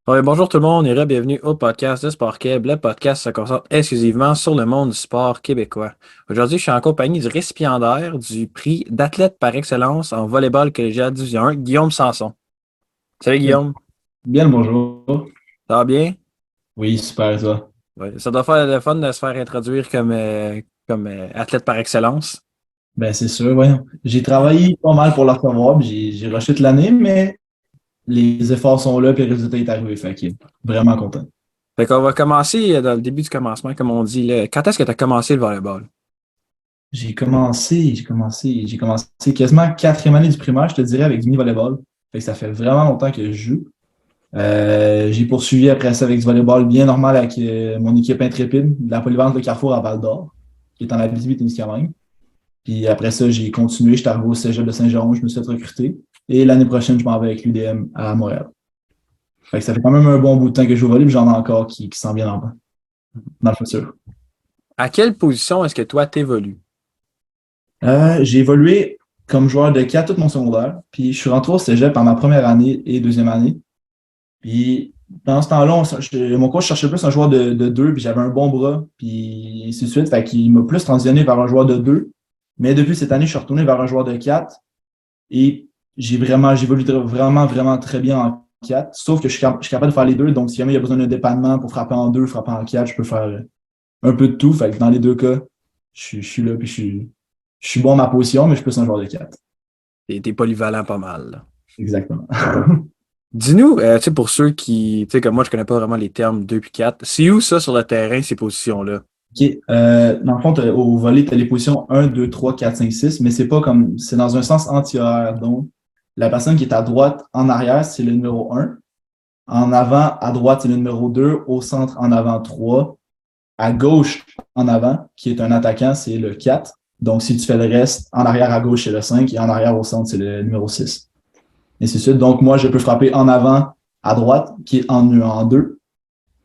Ouais, bonjour tout le monde et bienvenue au podcast de Sport Québec. Le podcast se concentre exclusivement sur le monde du sport québécois. Aujourd'hui, je suis en compagnie du récipiendaire du prix d'athlète par excellence en volleyball collégial Division 1, Guillaume Sanson. Salut Eh Guillaume, bien le bonjour. ça va bien? Oui, super, et toi. Ouais, ça doit faire le fun de se faire introduire comme athlète par excellence. Ben, c'est sûr, voyons. J'ai travaillé pas mal pour le recevoir, puis j'ai rushé toute l'année, mais les efforts sont là, puis le résultat est arrivé. Fait que vraiment content. Fait qu'on va commencer dans le début du commencement, comme on dit. Là. Quand est-ce que tu as commencé le volleyball? J'ai commencé quasiment quatrième année du primaire, je te dirais, avec du mini-volleyball. Fait que ça fait vraiment longtemps que je joue. J'ai poursuivi après ça avec du volleyball bien normal avec mon équipe intrépide de la polyvalence de Carrefour à Val-d'Or, qui est en Abitibi-Témiscamingue. Puis après ça, j'ai continué. J'étais arrivé au Cégep de Saint-Jérôme, je me suis fait recruter. Et l'année prochaine, je m'en vais avec l'UDM à Montréal. Fait que ça fait quand même un bon bout de temps que je joue au volley, puis j'en ai encore qui s'en viennent dans le futur. À quelle position est-ce que toi t'évolues? J'ai évolué comme joueur de 4 tout mon secondaire. Puis je suis rentré au Cégep en ma première année et deuxième année. Puis dans ce temps-là, mon coach cherchait plus un joueur de 2, puis j'avais un bon bras, puis ainsi de suite. Fait qu'il m'a plus transitionné vers un joueur de 2. Mais depuis cette année, je suis retourné vers un joueur de 4. Et j'évolue vraiment, vraiment très bien en 4. Sauf que je suis capable de faire les deux. Donc, si jamais il y a besoin d'un dépannement pour frapper en 2, frapper en 4, je peux faire un peu de tout. Fait que dans les deux cas, je suis là, puis je suis bon à ma position, mais je suis plus un joueur de 4. T'es polyvalent pas mal, là. Exactement. Dis-nous, tu sais, pour ceux qui, tu sais, comme moi, je connais pas vraiment les termes 2 puis 4. C'est où ça sur le terrain, ces positions-là? OK. Dans le fond, au volley, tu as les positions 1, 2, 3, 4, 5, 6, mais c'est pas comme. C'est dans un sens anti-horaire. Donc, la personne qui est à droite en arrière, c'est le numéro 1. En avant, à droite, c'est le numéro 2. Au centre, en avant, 3. À gauche, en avant, qui est un attaquant, c'est le 4. Donc, si tu fais le reste, en arrière à gauche, c'est le 5 et en arrière au centre, c'est le numéro 6. Et c'est ça. Donc, moi, je peux frapper en avant à droite, qui est en 2,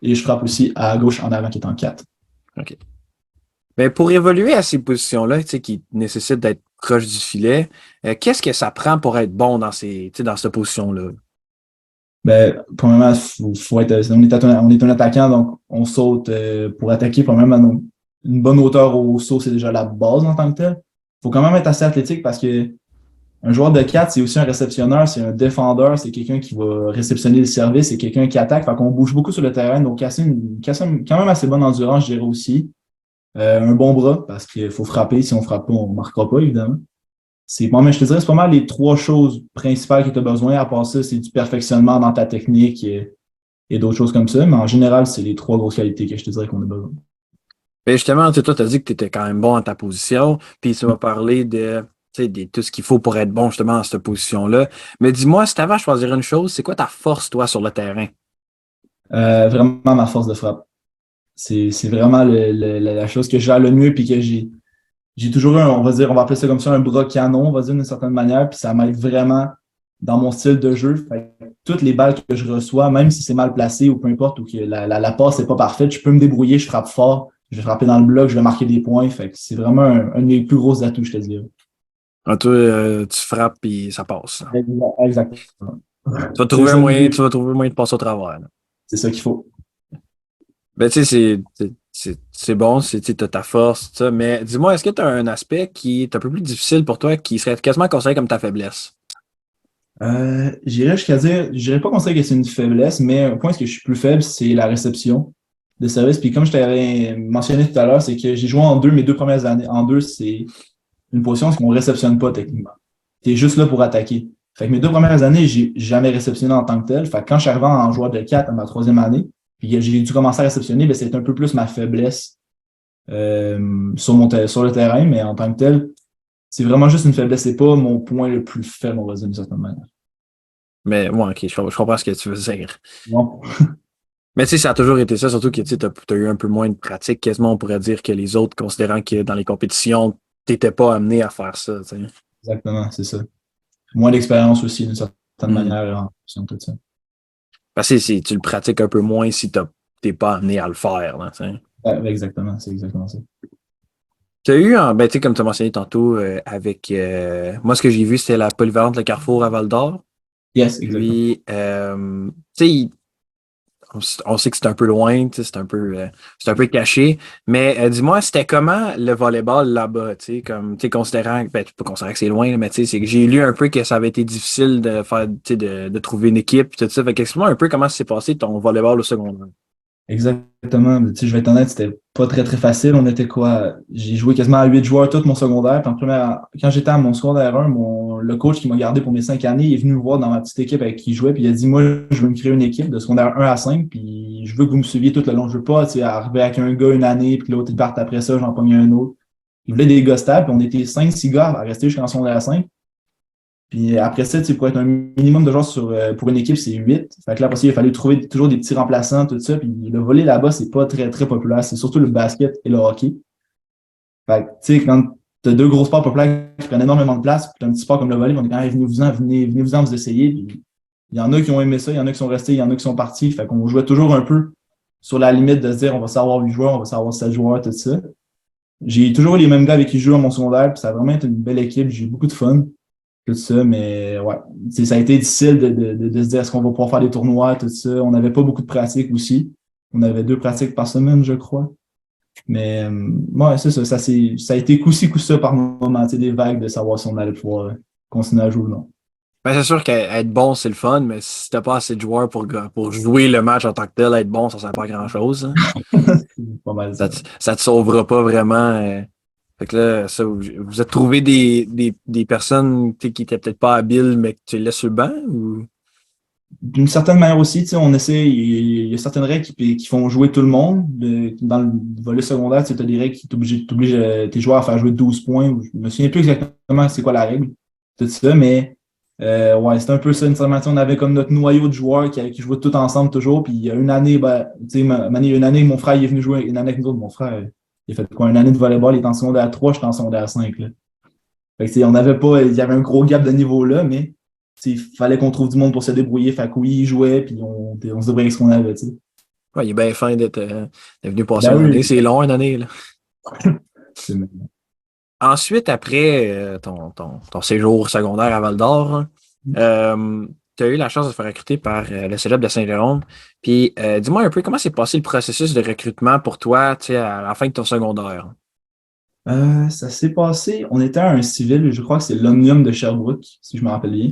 et je frappe aussi à gauche en avant, qui est en 4. OK. Mais pour évoluer à ces positions-là, tu sais, qui nécessitent d'être proche du filet, qu'est-ce que ça prend pour être bon dans tu sais, dans cette position-là? Ben, premièrement, faut être, on est un attaquant, donc on saute pour attaquer. Premièrement, une bonne hauteur au saut, c'est déjà la base en tant que tel. Il faut quand même être assez athlétique parce que un joueur de 4, c'est aussi un réceptionneur, c'est un défendeur, c'est quelqu'un qui va réceptionner le service, c'est quelqu'un qui attaque. Fait qu'on bouge beaucoup sur le terrain, donc quand même assez bonne endurance, je dirais aussi. Un bon bras, parce qu'il faut frapper. Si on frappe pas, on ne marquera pas, évidemment. Mais je te dirais, c'est pas mal les trois choses principales que tu as besoin. À part ça, c'est du perfectionnement dans ta technique et d'autres choses comme ça. Mais en général, c'est les trois grosses qualités que je te dirais qu'on a besoin. Ben justement, tu sais, toi, tu as dit que tu étais quand même bon dans ta position, puis tu m'as parlé de, tu sais, de tout ce qu'il faut pour être bon justement dans cette position-là. Mais dis-moi, si tu avais à choisir une chose, c'est quoi ta force, toi, sur le terrain? Vraiment ma force de frappe. C'est vraiment la chose que je gère le mieux puis que j'ai toujours eu, on va dire, on va appeler ça comme ça, un bras canon, on va dire d'une certaine manière, puis ça m'aide vraiment dans mon style de jeu. Fait que toutes les balles que je reçois, même si c'est mal placé ou peu importe, ou que la passe n'est pas parfaite, je peux me débrouiller, je frappe fort, je vais frapper dans le bloc, je vais marquer des points. Fait que c'est vraiment un de mes plus gros atouts, je te dirais. Ah, toi, tu frappes et ça passe. Exactement. Tu vas C'est trouver un ça, moyen, tu vas trouver un moyen de passer au travers, là. c'est ça qu'il faut. Ben, tu sais, c'est bon, tu as ta force, tout ça, mais dis-moi, est-ce que tu as un aspect qui est un peu plus difficile pour toi, qui serait quasiment considéré comme ta faiblesse? J'irais jusqu'à dire, je dirais pas qu'on sait que c'est une faiblesse, mais un point où est-ce que je suis plus faible, c'est la réception de service. Puis comme je t'avais mentionné tout à l'heure, c'est que j'ai joué en deux mes deux premières années. En deux, c'est une position qu'on ne réceptionne pas techniquement. Tu es juste là pour attaquer. Fait que mes deux premières années, j'ai jamais réceptionné en tant que tel. Fait que quand je suis arrivé en joueur de 4 à ma troisième année, puis que j'ai dû commencer à réceptionner, ben, c'est un peu plus ma faiblesse sur le terrain, mais en tant que tel, c'est vraiment juste une faiblesse. C'est pas mon point le plus faible, on va dire d'une certaine manière. Mais moi, ok, je comprends ce que tu veux dire. Non. Mais tu sais, ça a toujours été ça, surtout que tu as eu un peu moins de pratique. Quasiment, on pourrait dire que les autres, considérant que dans les compétitions, t'étais pas amené à faire ça, tu sais. Exactement, c'est ça. Moins d'expérience aussi, d'une certaine Hmm. manière, en fonction de tout ça. Parce que tu le pratiques un peu moins si t'es pas amené à le faire, là, tu sais. Ouais, exactement, c'est exactement ça. Tu as eu, ben, tu sais, comme tu as mentionné tantôt, avec moi, ce que j'ai vu, c'était la polyvalente Le Carrefour à Val d'Or. Yes, exactement. Puis, tu sais, on sait que c'est un peu loin, c'est un peu caché. Mais dis-moi, c'était comment le volleyball là-bas, comme, considérant, ben, tu peux considérer que c'est loin, là, mais c'est que j'ai lu un peu que ça avait été difficile de faire, de trouver une équipe, tout ça. Fait qu'explique-moi un peu comment s'est passé ton volleyball au secondaire. Exactement. Tu sais, je vais être honnête, c'était pas très, très facile. On était quoi? J'ai joué quasiment à 8 joueurs tout mon secondaire. Puis quand j'étais à mon secondaire 1, le coach qui m'a gardé pour mes 5 années, il est venu me voir dans ma petite équipe avec qui je jouais. Puis il a dit, moi, je veux me créer une équipe de secondaire 1 à 5. Puis je veux que vous me suiviez tout le long. Je veux pas, tu sais, arriver avec un gars une année, puis que l'autre, il parte après ça, j'en pogne un autre. Il voulait des gars stables. Puis on était 5, 6 gars à rester jusqu'en secondaire 5. Puis après ça, tu sais, pour être un minimum de joueurs pour une équipe, c'est 8. Fait que là, après ça, il fallait trouver toujours des petits remplaçants, tout ça. Puis le volley là-bas, c'est pas très, très populaire. C'est surtout le basket et le hockey. Fait que, tu sais, quand t'as deux gros sports populaires qui prennent énormément de place, puis t'as un petit sport comme le volley, on est quand même, venez-vous-en, vous essayer. Puis il y en a qui ont aimé ça, il y en a qui sont restés, il y en a qui sont partis. Fait qu'on jouait toujours un peu sur la limite de se dire, on va savoir 8 joueurs, on va savoir 7 joueurs, tout ça. J'ai toujours eu les mêmes gars avec qui je joue à mon secondaire, puis ça a vraiment été une belle équipe. J'ai eu beaucoup de fun. Tout ça, mais ouais, ça a été difficile de se dire est-ce qu'on va pouvoir faire des tournois, tout ça. On n'avait pas beaucoup de pratiques aussi. On avait 2 pratiques par semaine, je crois. Mais ouais, c'est ça. Ça a été coup-ci, coup-ça par moment, des vagues de savoir si on allait pouvoir continuer à jouer ou non. Ben, c'est sûr qu'être bon, c'est le fun, mais si t'as pas assez de joueurs pour jouer le match en tant que tel, être bon, ça sert pas à grand-chose, hein. C'est pas mal ça. Ça te sauvera pas vraiment. Fait que là, ça, vous avez trouvé des personnes qui étaient peut-être pas habiles, mais que tu les laisses sur le banc ou? D'une certaine manière aussi, on essaie, il y a certaines règles qui font jouer tout le monde. Dans le volley secondaire, tu as des règles qui t'obligent tes joueurs à faire jouer 12 points. Je me souviens plus exactement c'est quoi la règle, tout ça, mais ouais, c'était un peu ça. On avait comme notre noyau de joueurs qui jouaient tout ensemble toujours. Puis il y a une année, tu sais, une année, mon frère il est venu jouer une année avec nous autres. Mon frère, il a fait quoi? Une année de volleyball, il est en secondaire 3, j'étais en secondaire 5. Là. Fait que, on n'avait pas, il y avait un gros gap de niveau là, mais il fallait qu'on trouve du monde pour se débrouiller. Fait que oui, il jouait, puis on se débrouillait avec ce qu'on avait. T'sais. Ouais, il est bien fin d'être venu passer Ben une année. oui. C'est long, une année, là. C'est Ensuite, après ton séjour secondaire à Val d'Or, tu as eu la chance de te faire recruter par le Cégep de Saint-Jérôme. Puis, dis-moi un peu comment s'est passé le processus de recrutement pour toi, à la fin de ton secondaire. Ça s'est passé, on était à un civil, je crois que c'est l'Omnium de Sherbrooke, si je me rappelle bien.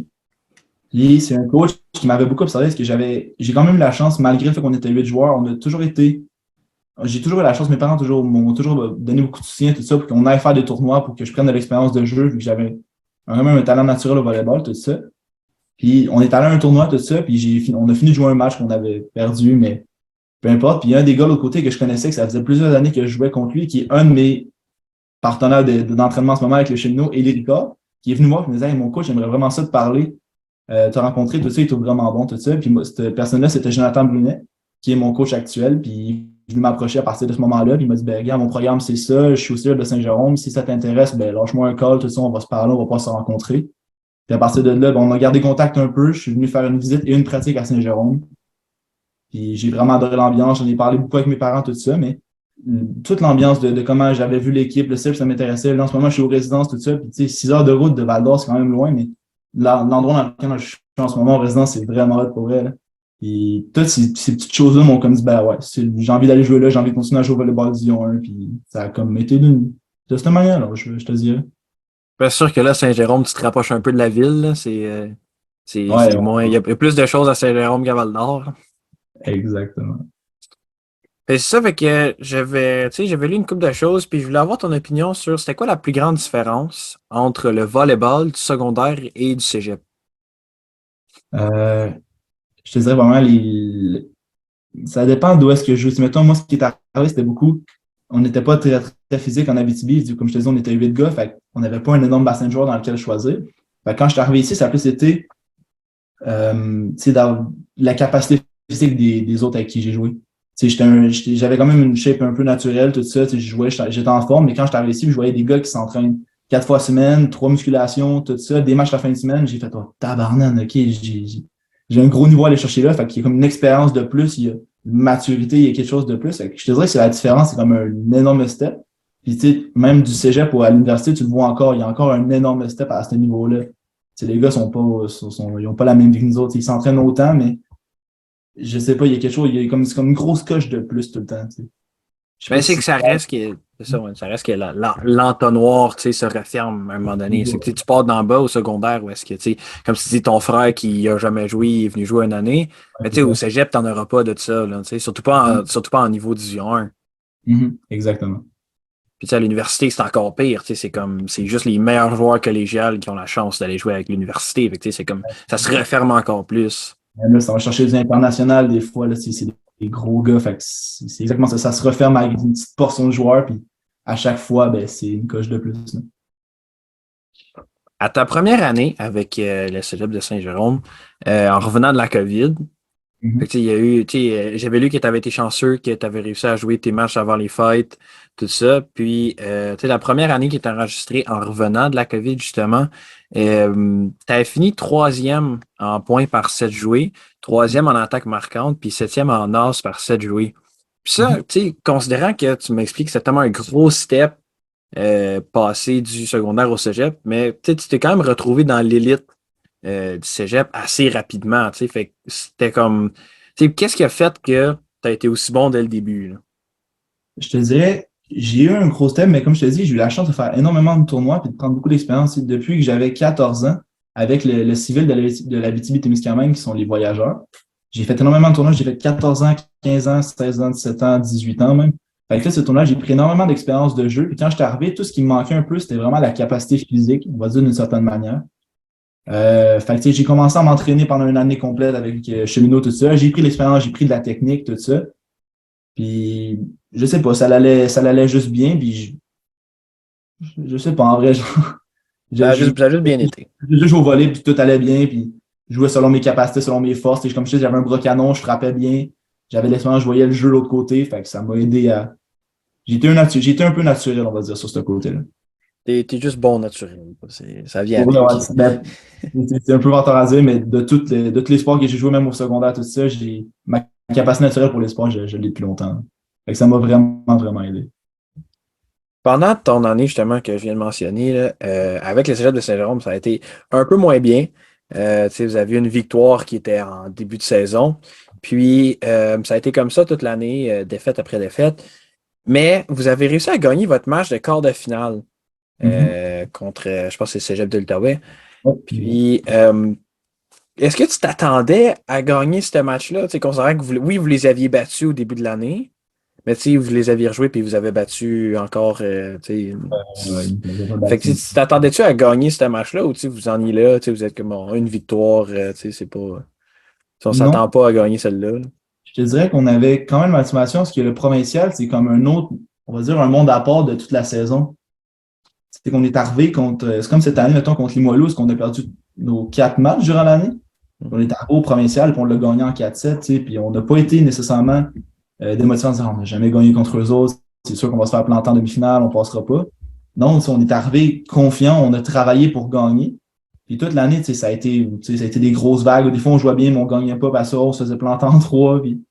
Puis c'est un coach qui m'avait beaucoup observé parce que j'ai quand même eu la chance, malgré le fait qu'on était 8 joueurs, j'ai toujours eu la chance, mes parents m'ont toujours donné beaucoup de soutien, tout ça, pour qu'on aille faire des tournois, pour que je prenne de l'expérience de jeu, vu que j'avais vraiment un talent naturel au volleyball, tout ça. Puis on est allé à un tournoi, tout ça, puis on a fini de jouer un match qu'on avait perdu, mais peu importe. Puis il y a un des gars de l'autre côté que je connaissais, que ça faisait plusieurs années que je jouais contre lui, qui est un de mes partenaires d'entraînement en ce moment avec le Cheminots, Élie Ricard, qui est venu voir et me disait hey, mon coach, j'aimerais vraiment ça te parler. Te rencontrer, tout ça, il est vraiment bon, tout ça. Puis moi, cette personne-là, c'était Jonathan Brunet, qui est mon coach actuel. Puis il est venu m'approcher à partir de ce moment-là. Puis il m'a dit ben, regarde, mon programme, c'est ça, je suis au CEP de Saint-Jérôme. Si ça t'intéresse, ben lâche-moi un call, tout ça, on va se parler, on va pouvoir se rencontrer. Puis à partir de là, ben, on a gardé contact un peu. Je suis venu faire une visite et une pratique à Saint-Jérôme. Puis j'ai vraiment adoré l'ambiance. J'en ai parlé beaucoup avec mes parents, tout ça, mais toute l'ambiance de comment j'avais vu l'équipe, le CEP, ça m'intéressait. Là, en ce moment, je suis aux résidences, tout ça. Puis, tu sais, 6 heures de route de Val d'Or, c'est quand même loin, mais l'endroit dans lequel je suis en ce moment en résidence, c'est vraiment hot pour vrai. Là. Et toutes ces petites choses-là m'ont comme dit, ben ouais, j'ai envie d'aller jouer là, j'ai envie de continuer à jouer au volleyball Division 1. Puis ça a comme été de cette manière-là, je te dirais. Bien sûr que là, Saint-Jérôme, tu te rapproches un peu de la ville. Là. Ouais, C'est moins. Il y a plus de choses à Saint-Jérôme qu'à Val d'Or. exactement. C'est ça, fait que j'avais lu une couple de choses, puis je voulais avoir ton opinion sur c'était quoi la plus grande différence entre le volleyball du secondaire et du cégep. Euh, je te dirais vraiment, ça dépend d'où est-ce que je joue. Si, mettons, moi, ce qui est arrivé, c'était beaucoup. On n'était pas très, très physique en Abitibi. Comme je te disais, on était 8 gars. Fait on n'avait pas un énorme bassin de joueurs dans lequel choisir. Fait quand je suis arrivé ici, ça a plus été dans la capacité physique des autres avec qui j'ai joué. J'avais quand même une shape un peu naturelle, tout ça. J'étais en forme, mais quand je suis arrivé ici, je voyais des gars qui s'entraînent 4 fois semaine, 3 musculations, tout ça, des matchs la fin de semaine. J'ai fait, oh, tabarnane, OK, j'ai un gros niveau à aller chercher là. Fait qu'il y a comme une expérience de plus, il y a une maturité, il y a quelque chose de plus. Fait que je te dirais que c'est la différence, c'est comme un énorme step. Puis, tu sais, même du cégep à l'université, tu le vois encore, il y a encore un énorme step à ce niveau-là. Les gars ils n'ont pas la même vie que nous autres. Ils s'entraînent autant, mais je sais pas, il y a quelque chose, c'est comme une grosse coche de plus tout le temps, tu sais. Je sais Ben, pas c'est si que ça reste que. C'est ça, ouais, ça reste que l'entonnoir, tu sais, se referme à un moment donné. C'est que tu pars d'en bas au secondaire ou est-ce que, tu sais, comme si tu dis ton frère qui a jamais joué, il est venu jouer une année. Mais tu sais, au cégep, t'en auras pas de ça, là, tu sais, surtout pas en niveau Division 1. Exactement. Puis tu sais, à l'université, c'est encore pire. Tu sais, c'est juste les meilleurs joueurs collégiales qui ont la chance d'aller jouer avec l'université. Fait que, tu sais, c'est comme, ça se referme encore plus. Là, ça va chercher du international, des fois, là, c'est des gros gars. Fait que c'est exactement ça. Ça se referme avec une petite portion de joueurs, puis à chaque fois, ben, c'est une coche de plus, là. À ta première année avec le Cégep de Saint-Jérôme, en revenant de la COVID, fait Mhm. que, tu sais, il y a eu, tu sais, j'avais lu que tu avais été chanceux, que tu avais réussi à jouer tes matchs avant les fêtes, tout ça. Puis, tu sais, la première année qui est enregistrée en revenant de la COVID, justement, tu avais fini troisième en points par 7 joués, troisième en attaque marquante, puis septième en as par 7 joués. Puis ça, Mhm. tu sais, considérant que tu m'expliques que c'est tellement un gros step passé du secondaire au cégep, mais tu sais, tu t'es quand même retrouvé dans l'élite du cégep assez rapidement. Tu sais, fait que c'était comme. Tu sais, qu'est-ce qui a fait que tu as été aussi bon dès le début? Là? Je te dirais, j'ai eu un gros thème, mais comme je te dis, j'ai eu la chance de faire énormément de tournois et de prendre beaucoup d'expérience depuis que j'avais 14 ans avec le civil de l'Abitibi-Témiscamingue, qui sont les voyageurs. J'ai fait énormément de tournois, j'ai fait 14 ans, 15 ans, 16 ans, 17 ans, 18 ans même. Fait que là, ce tournoi, j'ai pris énormément d'expérience de jeu. Puis quand je suis arrivé, tout ce qui me manquait un peu, c'était vraiment la capacité physique, on va dire d'une certaine manière. Fait que, j'ai commencé à m'entraîner pendant une année complète avec Cheminot, tout ça. J'ai pris l'expérience, j'ai pris de la technique, tout ça. Puis, je sais pas, ça l'allait juste bien. Puis, je sais pas, en vrai, Ça a juste bien été. j'ai juste joué au volley, puis tout allait bien. Puis, je jouais selon mes capacités, selon mes forces. Et comme je disais, j'avais un bras canon, je frappais bien. J'avais l'expérience, je voyais le jeu de l'autre côté. Fait que ça m'a aidé à. J'ai été un peu naturel, on va dire, sur ce côté-là. T'es juste bon naturel. Ça vient Pour vrai, ouais, avec. ben, c'est un peu venteur à dire, mais de tous les sports que j'ai joué, même au secondaire, tout ça, ma capacité naturelle pour les sports, je l'ai depuis longtemps. Fait que ça m'a vraiment, vraiment aidé. Pendant ton année, justement, que je viens de mentionner, là, avec le Cégep de Saint-Jérôme, ça a été un peu moins bien. Tu sais, vous aviez une victoire qui était en début de saison. Puis, ça a été comme ça toute l'année, défaite après défaite. Mais vous avez réussi à gagner votre match de quart de finale Mhm. contre, je pense, que c'est le Cégep de l'Outaouais. Ouais, exact. Puis, est-ce que tu t'attendais à gagner ce match-là? Tu sais, considérant que oui, vous les aviez battus au début de l'année, mais tu sais, vous les aviez rejoués puis vous avez battu encore. Tu sais, Il m'avait pas fait que battu. tu t'attendais-tu à gagner ce match-là ou tu sais, vous en êtes là, tu sais, vous êtes comme bon, une victoire, tu sais, c'est pas. Si on Non, s'attend pas à gagner celle-là. Là. je te dirais qu'on avait quand même la motivation, parce que le provincial, c'est comme un autre, on va dire, un monde à part de toute la saison. C'est qu'on est arrivé contre, c'est comme cette année, mettons, contre Limoilou, parce qu'on a perdu nos 4 matchs durant l'année. On est arrivé au provincial, puis on l'a gagné en 4-7, tu sais, puis on n'a pas été nécessairement démotivés en disant on n'a jamais gagné contre eux autres, c'est sûr qu'on va se faire planter en demi-finale, on ne passera pas. Non, on est arrivé confiant, on a travaillé pour gagner. Puis toute l'année, ça a été des grosses vagues. Des fois, on jouait bien, mais on ne gagnait pas parce qu'on se faisait planter en trois. Puis,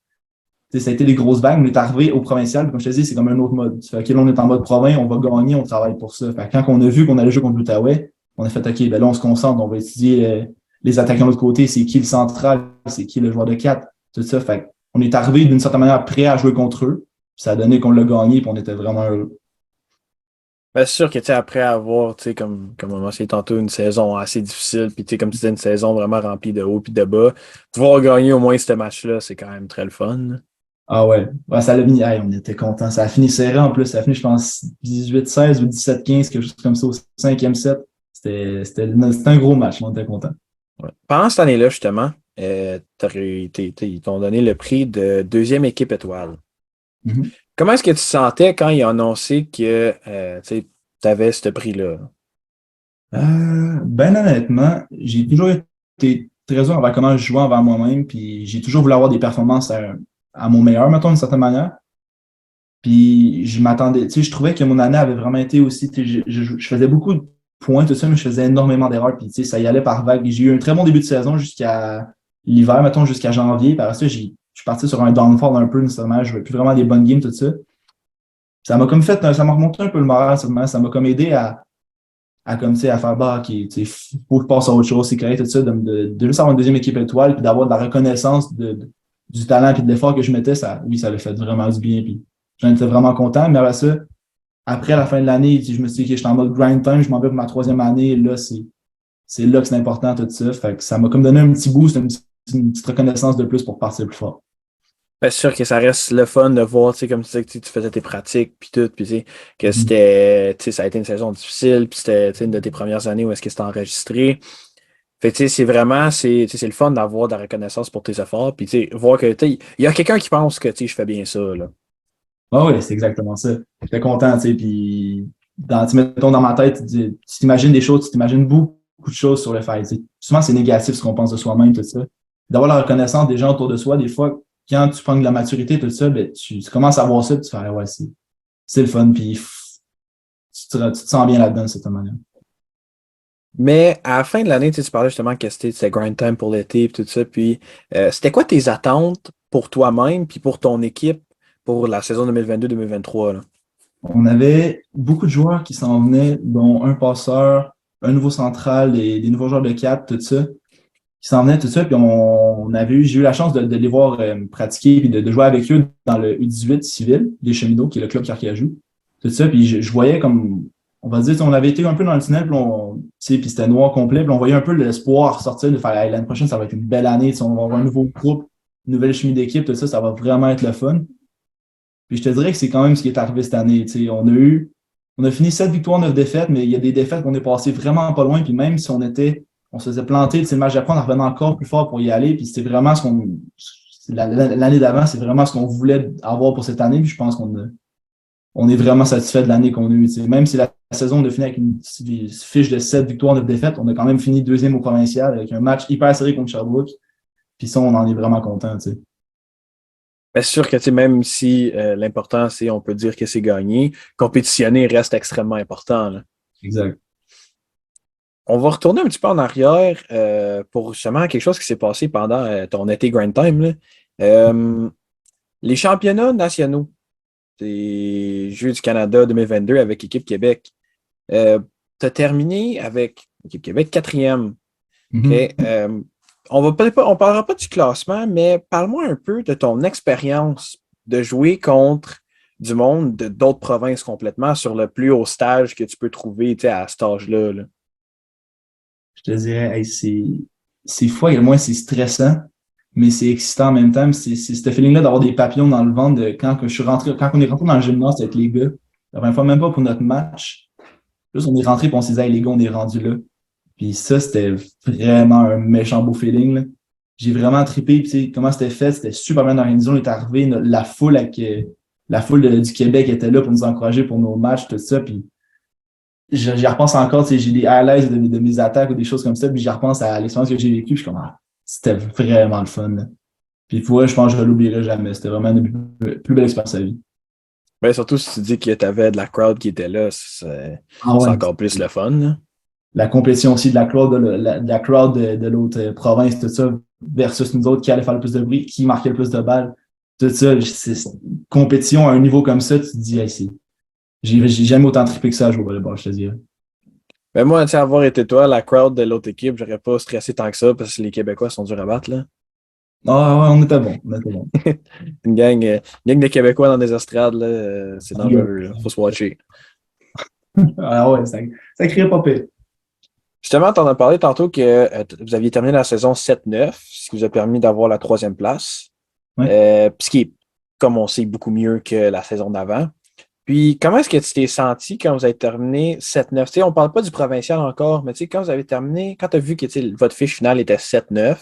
ça a été des grosses vagues. On est arrivé au provincial, puis comme je te dis, c'est comme un autre mode. Fait que là, on est en mode province, on va gagner, on travaille pour ça. Fait que quand on a vu qu'on allait jouer contre l'Outaouais, on a fait OK, ben là, on se concentre, on va étudier les attaquants de l'autre côté, c'est qui le central, c'est qui le joueur de 4, tout ça. Fait on est arrivé d'une certaine manière prêt à jouer contre eux. Puis ça a donné qu'on l'a gagné, puis on était vraiment heureux. Ben, c'est sûr que tu sais, après avoir, tu sais, comme on mentionné tantôt, une saison assez difficile, puis tu sais, comme tu disais, une saison vraiment remplie de hauts et de bas, pouvoir gagner au moins ce match-là, c'est quand même très le fun. Là. Ah ouais, ouais ça l'a mis. Hey, on était contents. Ça a fini serré en plus. Ça a fini, je pense, 18-16 ou 17-15, quelque chose comme ça, au cinquième set. C'était un gros match. On était contents. Ouais. Pendant cette année-là, justement, ils t'ont donné le prix de deuxième équipe étoile. Mhm. Comment est-ce que tu te sentais quand ils ont annoncé que tu avais ce prix-là? Ben honnêtement, j'ai toujours été très heureux envers comment je jouais envers moi-même, puis j'ai toujours voulu avoir des performances à mon meilleur, mettons, d'une certaine manière. Puis je m'attendais, tu sais, je trouvais que mon année avait vraiment été aussi, tu sais, je faisais beaucoup de points, tout ça, mais je faisais énormément d'erreurs, puis tu sais, ça y allait par vagues. J'ai eu un très bon début de saison jusqu'à l'hiver, mettons, jusqu'à janvier. Par ça, je suis parti sur un downfall un peu, nécessairement. Je jouais plus vraiment des bonnes games, tout ça. Ça m'a comme fait, ça m'a remonté un peu le moral, ça m'a comme aidé à comme, tu sais, à faire, bah, OK, tu sais, faut que je passe à autre chose, c'est correct, tout ça, de juste avoir une deuxième équipe étoile, puis d'avoir de la reconnaissance du talent et de l'effort que je mettais, oui, ça l'a fait vraiment du bien. Puis j'en étais vraiment content. Mais après ça, après la fin de l'année, je me suis dit que j'étais en mode grind time, je m'en vais pour ma troisième année. Et là, c'est là que c'est important, tout ça. Fait que ça m'a comme donné un petit boost, une petite reconnaissance de plus pour partir plus fort. Ben, c'est sûr que ça reste le fun de voir, tu sais, comme tu disais que tu faisais tes pratiques, puis tout, puis tu sais, que Mhm. c'était, tu sais, ça a été une saison difficile, puis c'était, tu sais, une de tes premières années où est-ce que c'était enregistré. Fait que, tu sais, c'est vraiment, tu sais, c'est le fun d'avoir de la reconnaissance pour tes efforts, puis tu sais, voir que, tu sais, il y a quelqu'un qui pense que, tu sais, je fais bien ça, là. Ah oui, c'est exactement ça. J'étais content, tu sais, puis mettons dans ma tête, tu t'imagines des choses, tu t'imagines beaucoup de choses sur le fait. Tu sais. Souvent, c'est négatif ce qu'on pense de soi-même, tout ça. D'avoir la reconnaissance des gens autour de soi, des fois, quand tu prends de la maturité, tout ça, ben, tu commences à voir ça, puis tu fais, ah ouais, c'est le fun, puis tu te sens bien là-dedans, de cette manière. Mais à la fin de l'année, tu sais, tu parlais justement que c'était grind time pour l'été, puis tout ça, puis c'était quoi tes attentes pour toi-même, puis pour ton équipe pour la saison 2022-2023, là? On avait beaucoup de joueurs qui s'en venaient, dont un passeur, un nouveau central, et des nouveaux joueurs de 4, tout ça. Qui s'en venaient, tout ça. Puis j'ai eu la chance de les voir pratiquer et de jouer avec eux dans le U18 civil des Cheminots, qui est le club Carcajou. Tout ça. Puis je voyais comme, on va dire, on avait été un peu dans le tunnel, puis c'était noir complet. Puis on voyait un peu l'espoir sortir de faire hey, l'année prochaine, ça va être une belle année. On va avoir un nouveau groupe, une nouvelle chimie d'équipe, tout ça, ça va vraiment être le fun. Puis je te dirais que c'est quand même ce qui est arrivé cette année. On a fini 7 victoires, 9 défaites, mais il y a des défaites qu'on est passé vraiment pas loin. Puis même si on se faisait planter, le match d'après, on en revenait encore plus fort pour y aller. Puis c'était vraiment l'année d'avant, c'est vraiment ce qu'on voulait avoir pour cette année. Puis je pense on est vraiment satisfait de l'année qu'on a eue. Même si la saison on a fini avec une fiche de 7 victoires, 9 défaites, on a quand même fini deuxième au provincial avec un match hyper serré contre Sherbrooke. Puis ça, on en est vraiment content. Ben, c'est sûr que tu sais, même si l'important, c'est, on peut dire que c'est gagné, compétitionner reste extrêmement important, là. Exact. On va retourner un petit peu en arrière pour justement quelque chose qui s'est passé pendant ton été Grind Time, là. Euh, les championnats nationaux des Jeux du Canada 2022 avec Équipe Québec. Tu as terminé avec Équipe Québec quatrième. OK? Mm-hmm. On parlera pas du classement, mais parle-moi un peu de ton expérience de jouer contre du monde d'autres provinces complètement sur le plus haut stage que tu peux trouver, tu sais, à cet âge-là, là. Je te dirais, hey, c'est fou, et moi, c'est stressant, mais c'est excitant en même temps. C'est ce feeling-là d'avoir des papillons dans le ventre de quand que je suis rentré, quand on est rentré dans le gymnase avec les gars, la première fois, même pas pour notre match. Juste, on est rentré et on s'est dit, hey, les gars, on est rendu là. Puis ça, c'était vraiment un méchant beau feeling, là. J'ai vraiment trippé, puis tu sais, comment c'était fait, c'était super bien organisé. On est arrivé, la foule du Québec était là pour nous encourager pour nos matchs, tout ça. Puis j'y repense encore, tu sais, j'ai des highlights de mes attaques ou des choses comme ça, puis j'y repense à l'expérience que j'ai vécue, puis je suis comme, ah, c'était vraiment le fun, là. Puis pour vrai, je pense que je ne l'oublierai jamais. C'était vraiment une plus belle expérience à vie. Ben, surtout si tu dis que tu avais de la crowd qui était là, Ah c'est ouais. encore plus le fun, là. La compétition aussi de la crowd de la crowd de l'autre province, tout ça, versus nous autres qui allaient faire le plus de bruit, qui marquait le plus de balles. Tout ça, c'est compétition à un niveau comme ça, tu te dis, hey, j'ai jamais autant trippé que ça à jouer au volleyball, je te dirais. Ben moi, tu sais, avoir été toi, la crowd de l'autre équipe, j'aurais pas stressé tant que ça parce que les Québécois sont durs à battre, là. Ah ouais, on était bon, on était bon. Une gang de Québécois dans des estrades, là, c'est dangereux, là. Faut se watcher. Ah ouais, ça criait pas pire. Justement, tu en as parlé tantôt que vous aviez terminé la saison 7-9, ce qui vous a permis d'avoir la troisième place. Ouais. Ce qui est, comme on sait, beaucoup mieux que la saison d'avant. Puis, comment est-ce que tu t'es senti quand vous avez terminé 7-9? Tu sais, on ne parle pas du provincial encore, mais tu sais, quand vous avez terminé, quand tu as vu que tu sais, votre fiche finale était 7-9,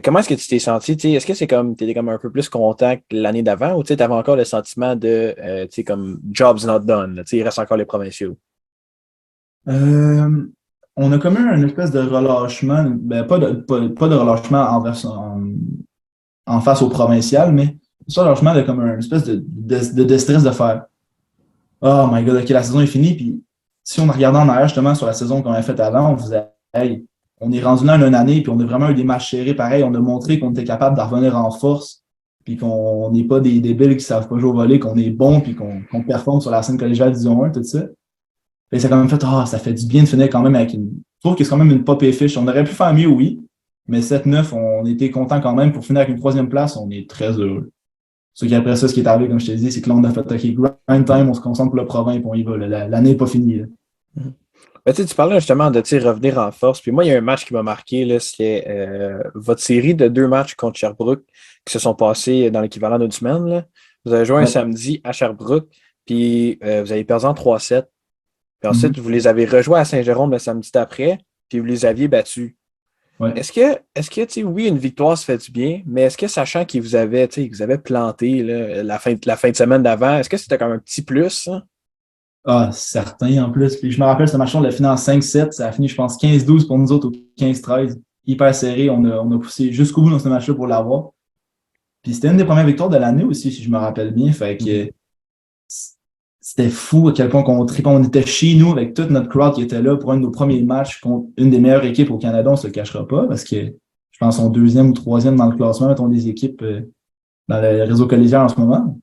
comment est-ce que tu t'es senti? Tu sais, est-ce que c'est comme tu étais comme un peu plus content que l'année d'avant ou tu avais encore le sentiment de tu sais, comme jobs not done, là, tu sais, il reste encore les provinciaux? Euh, on a comme eu une espèce de relâchement, ben, pas de relâchement en face au provincial, mais ça, relâchement de comme une espèce de stress de faire oh my god, ok, la saison est finie. Puis si on a regardé en arrière justement sur la saison qu'on a faite avant, on faisait hey, on est rendu là en une année, puis on a vraiment eu des matchs serrés pareil. On a montré qu'on était capable de revenir en force, puis qu'on n'est pas des débiles qui ne savent pas jouer au volley, qu'on est bon, puis qu'on performe sur la scène collégiale Division 1, tout ça. Et ça a quand même fait, ça fait du bien de finir quand même avec une. Je trouve que c'est quand même une pas pire fiche. On aurait pu faire mieux, oui, Mais 7-9, on était content quand même. Pour finir avec une troisième place, on est très heureux. Sauf qu'après ça, ce qui est arrivé, comme je te dis, c'est que là, on a fait OK, grind time, on se concentre pour le province et on y va. L'année n'est pas finie. Là. Ben, tu parlais justement de revenir en force. Puis moi, il y a un match qui m'a marqué, là, c'est votre série de 2 matchs contre Sherbrooke qui se sont passés dans l'équivalent d'une semaine. Là. Vous avez joué un Ouais. samedi à Sherbrooke, puis vous avez perdu en 3-7. Puis Mhm. ensuite, vous les avez rejoués à Saint-Jérôme le samedi d'après, puis vous les aviez battus. Ouais. Est-ce que tu sais, oui, une victoire se fait du bien, mais est-ce que sachant qu'ils vous avaient, tu sais, qu'ils vous avaient planté là, la fin de semaine d'avant, est-ce que c'était comme un petit plus, ça? Ah, certain en plus. Puis je me rappelle, ce match-là, on l'a fini en 5-7. Ça a fini, je pense, 15-12 pour nous autres ou 15-13. Hyper serré. On a poussé jusqu'au bout dans ce match-là pour l'avoir. Puis c'était une des premières victoires de l'année aussi, si je me rappelle bien. Fait que c'était fou à quel point qu'on tripait. On était chez nous avec toute notre crowd qui était là pour un de nos premiers matchs contre une des meilleures équipes au Canada. On se le cachera pas parce que je pense qu'on deuxième ou troisième dans le classement, mettons, des équipes dans le réseau collégial en ce moment.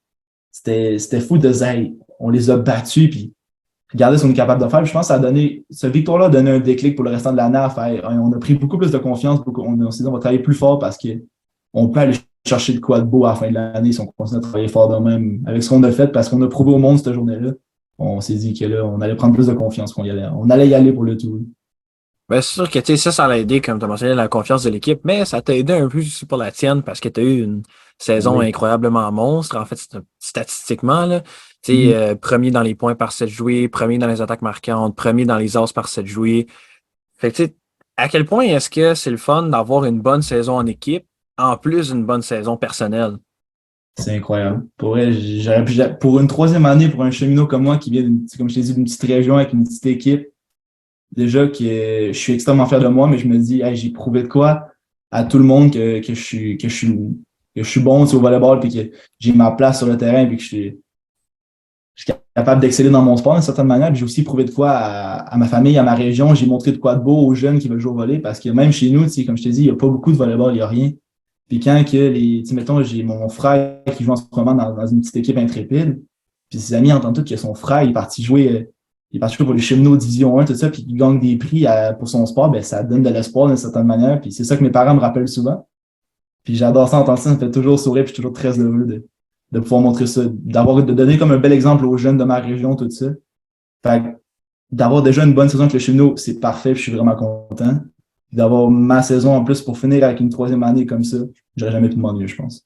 C'était fou de dire, hey, on les a battus. Puis regarder ce qu'on est capable de faire. Puis je pense que cette victoire-là a donné un déclic pour le restant de l'année à faire. On a pris beaucoup plus de confiance. On s'est dit, on va travailler plus fort parce qu'on peut aller chercher de quoi de beau à la fin de l'année si on continue à travailler fort de même avec ce qu'on a fait parce qu'on a prouvé au monde cette journée-là. On s'est dit que là, on allait prendre plus de confiance qu'on y allait. On allait y aller pour le tout. Ben, c'est sûr que tu sais, ça l'a aidé, comme tu as mentionné, la confiance de l'équipe, mais ça t'a aidé un peu aussi pour la tienne parce que tu as eu une saison Oui. incroyablement monstre, en fait, statistiquement. Là. Tu sais, Mhm. premier dans les points par 7 joués, premier dans les attaques marquantes, premier dans les asses par 7 joués. Fait que, tu sais, à quel point est-ce que c'est le fun d'avoir une bonne saison en équipe, en plus d'une bonne saison personnelle? C'est incroyable. Pour vrai, pour une troisième année, pour un cheminot comme moi qui vient, comme je t'ai dit, d'une petite région avec une petite équipe, déjà que je suis extrêmement fier de moi, mais je me dis, hey, j'ai prouvé de quoi à tout le monde que je suis bon au volleyball puis que j'ai ma place sur le terrain puis que je suis capable d'exceller dans mon sport d'une certaine manière. Puis j'ai aussi prouvé de quoi à ma famille, à ma région. J'ai montré de quoi de beau aux jeunes qui veulent jouer au volley parce que même chez nous, comme je te dis, il n'y a pas beaucoup de volleyball, il n'y a rien. Puis quand que mettons, j'ai mon frère qui joue en ce moment dans une petite équipe intrépide, puis ses amis entendent tout que son frère il est parti jouer pour les Cheminots Division 1, tout ça, puis il gagne des prix pour son sport, ben ça donne de l'espoir d'une certaine manière. Puis c'est ça que mes parents me rappellent souvent. Puis j'adore ça, entendre ça, ça me fait toujours sourire, puis je suis toujours très heureux de pouvoir montrer ça, de donner comme un bel exemple aux jeunes de ma région, tout ça. Fait que d'avoir déjà une bonne saison avec le Cheminots, c'est parfait, puis je suis vraiment content. Puis d'avoir ma saison en plus pour finir avec une troisième année comme ça, j'aurais jamais pu demander mieux, je pense.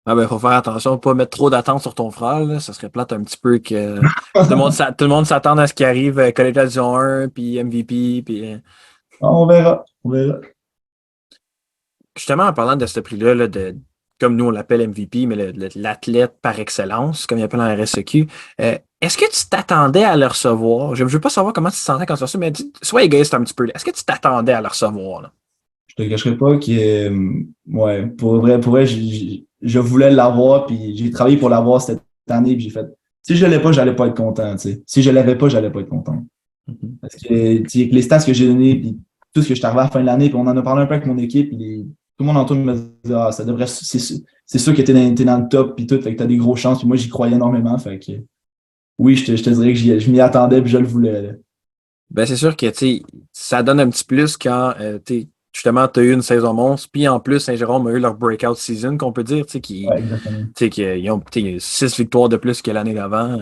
Ah ben, faut faire attention, pas mettre trop d'attente sur ton frère, là. Ça serait plate un petit peu que tout le monde s'attende à ce qui arrive, Collégial Division 1, puis MVP, puis On verra, on verra. justement, en parlant de ce prix-là, là, comme nous on l'appelle MVP, mais l'athlète par excellence, comme il appelle en RSEQ, est-ce que tu t'attendais à le recevoir? Je ne veux pas savoir comment tu te sentais quand tu reçu, mais sois égoïste un petit peu. Est-ce que tu t'attendais à le recevoir? Là? Je te cacherai pas que, ouais, pour vrai, je voulais l'avoir, puis j'ai travaillé pour l'avoir cette année, puis j'ai fait, si je l'ai pas, j'allais pas être content, tu sais. Si je l'avais pas, j'allais pas être content. Mhm. Parce que, tu sais, avec les stats que j'ai donnés, puis tout ce que je suis arrivé à la fin de l'année, puis on en a parlé un peu avec mon équipe, puis tout le monde autour me disait, ah, ça devrait, c'est sûr que t'es dans le top, puis tout, fait que t'as des grosses chances, puis moi, j'y croyais énormément, fait que, oui, je te dirais que je m'y attendais, puis je le voulais, là. Ben, c'est sûr que tu sais, ça donne un petit plus quand justement tu as eu une saison monstre, puis en plus, Saint-Jérôme a eu leur breakout season, qu'on peut dire, Ouais, exactement. qu'ils ont 6 victoires de plus que l'année d'avant.